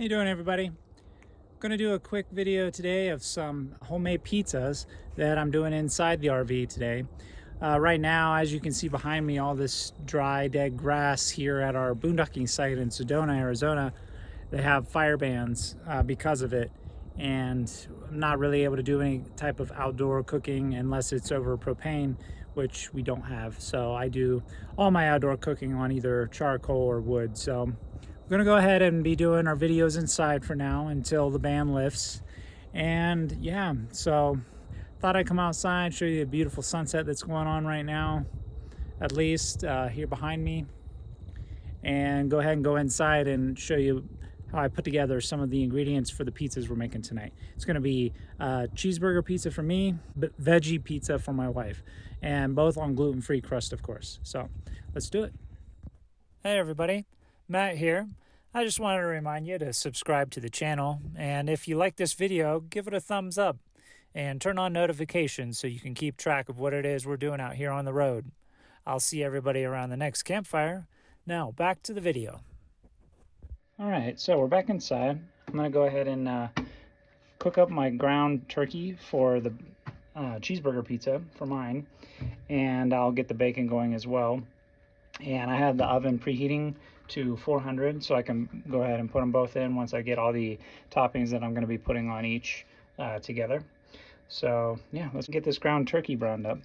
How you doing, everybody? I'm gonna do a quick video today of some homemade pizzas that I'm doing inside the RV today. Right now, as you can see behind me, all this dry, dead grass here at our boondocking site in Sedona, Arizona, they have fire bans because of it, and I'm not really able to do any type of outdoor cooking unless it's over propane, which we don't have. So I do all my outdoor cooking on either charcoal or wood. So we're gonna go ahead and be doing our videos inside for now until the ban lifts. And yeah, so thought I'd come outside, show you the beautiful sunset that's going on right now, at least here behind me, and go ahead and go inside and show you how I put together some of the ingredients for the pizzas we're making tonight. It's gonna be cheeseburger pizza for me, but veggie pizza for my wife, and both on gluten-free crust, of course. So let's do it. Hey everybody, Matt here. I just wanted to remind you to subscribe to the channel, and if you like this video, give it a thumbs up and turn on notifications so you can keep track of what it is we're doing out here on the road. I'll see everybody around the next campfire. Now, back to the video. All right, so we're back inside. I'm gonna go ahead and cook up my ground turkey for the cheeseburger pizza for mine, and I'll get the bacon going as well. And I have the oven preheating to 400, so I can go ahead and put them both in once I get all the toppings that I'm going to be putting on each together. So yeah, let's get this ground turkey browned up.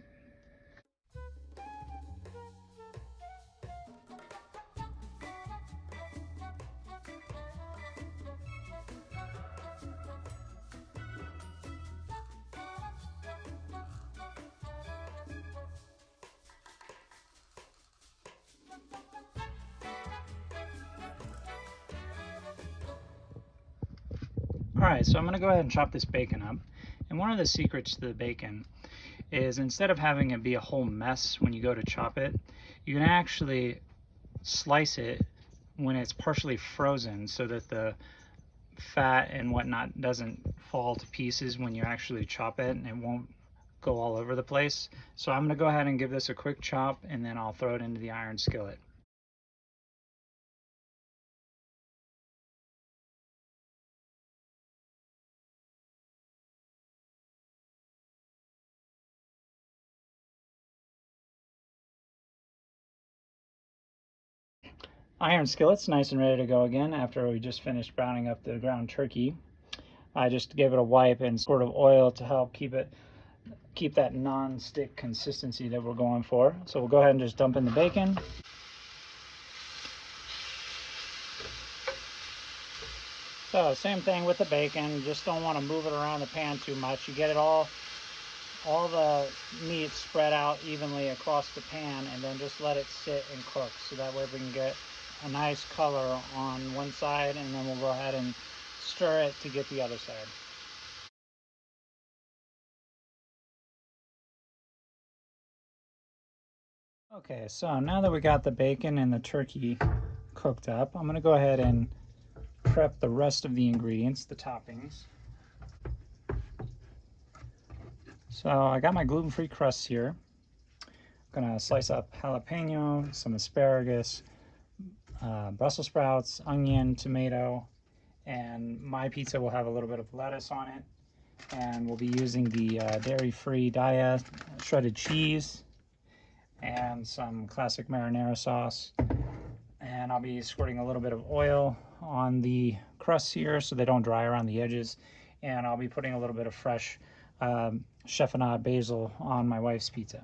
Alright, so I'm going to go ahead and chop this bacon up. And one of the secrets to the bacon is, instead of having it be a whole mess when you go to chop it, you can actually slice it when it's partially frozen so that the fat and whatnot doesn't fall to pieces when you actually chop it, and it won't go all over the place. So I'm going to go ahead and give this a quick chop, and then I'll throw it into the iron skillet. Iron skillet's nice and ready to go again after we just finished browning up the ground turkey. I just gave it a wipe and squirt of oil to help keep that non-stick consistency that we're going for. So we'll go ahead and just dump in the bacon. So same thing with the bacon, just don't want to move it around the pan too much. You get it all the meat spread out evenly across the pan, and then just let it sit and cook, so that way we can get a nice color on one side, and then we'll go ahead and stir it to get the other side. Okay, so now that we got the bacon and the turkey cooked up, I'm going to go ahead and prep the rest of the ingredients, the toppings. So I got my gluten-free crusts here. I'm going to slice up jalapeno, some asparagus, Brussels sprouts, onion, tomato, and my pizza will have a little bit of lettuce on it. And we'll be using the dairy-free Daya shredded cheese and some classic marinara sauce. And I'll be squirting a little bit of oil on the crusts here so they don't dry around the edges. And I'll be putting a little bit of fresh chiffonade basil on my wife's pizza.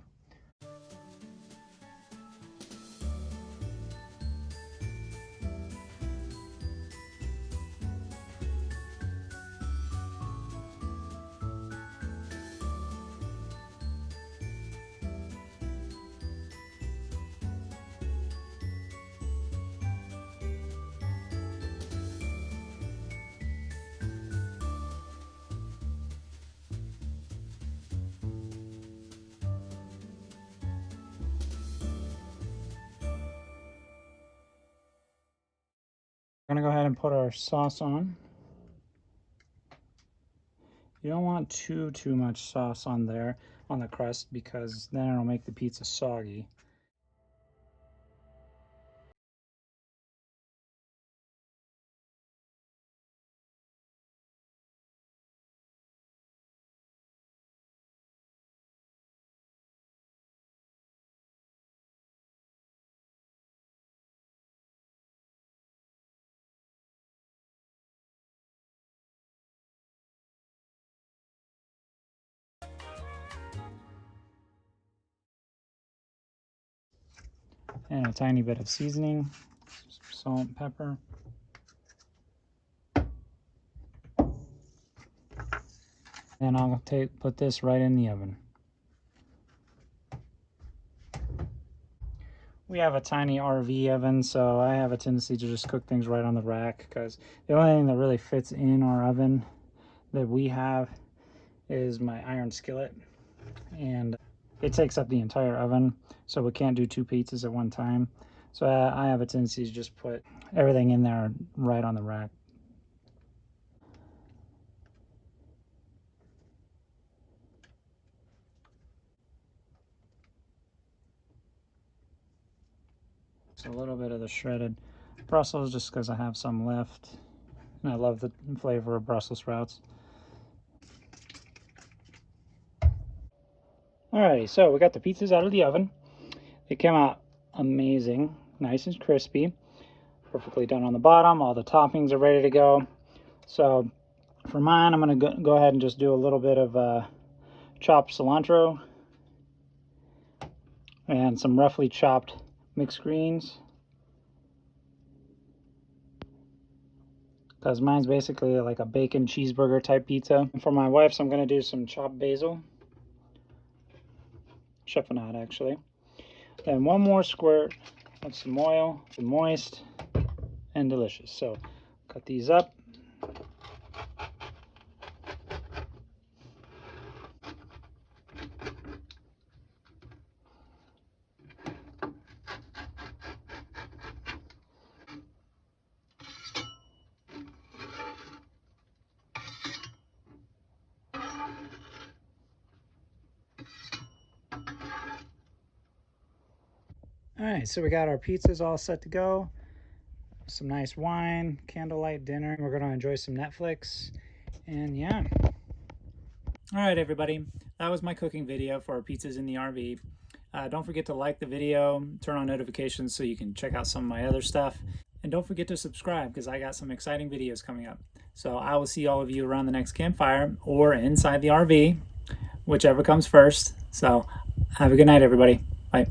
We're gonna go ahead and put our sauce on. You don't want too much sauce on there on the crust, because then it'll make the pizza soggy. and a tiny bit of seasoning, salt and pepper. And I'll put this right in the oven. We have a tiny RV oven, so I have a tendency to just cook things right on the rack, because the only thing that really fits in our oven that we have is my iron skillet, and it takes up the entire oven, so we can't do 2 pizzas at one time. So I have a tendency to just put everything in there right on the rack. Just a little bit of the shredded Brussels, just because I have some left, and I love the flavor of Brussels sprouts. Alrighty, so we got the pizzas out of the oven. They came out amazing, nice and crispy, perfectly done on the bottom. All the toppings are ready to go. So for mine, I'm going to go ahead and just do a little bit of chopped cilantro and some roughly chopped mixed greens, because mine's basically like a bacon cheeseburger type pizza. And for my wife's, I'm going to do some chopped basil, chiffonade actually. Then one more squirt of some oil, moist and delicious. So cut these up. All right, so we got our pizzas all set to go. Some nice wine, candlelight dinner. We're going to enjoy some Netflix, and yeah. All right, everybody, that was my cooking video for our pizzas in the RV. Don't forget to like the video, turn on notifications so you can check out some of my other stuff, and don't forget to subscribe, because I got some exciting videos coming up. So I will see all of you around the next campfire or inside the RV, whichever comes first. So have a good night, everybody. Bye.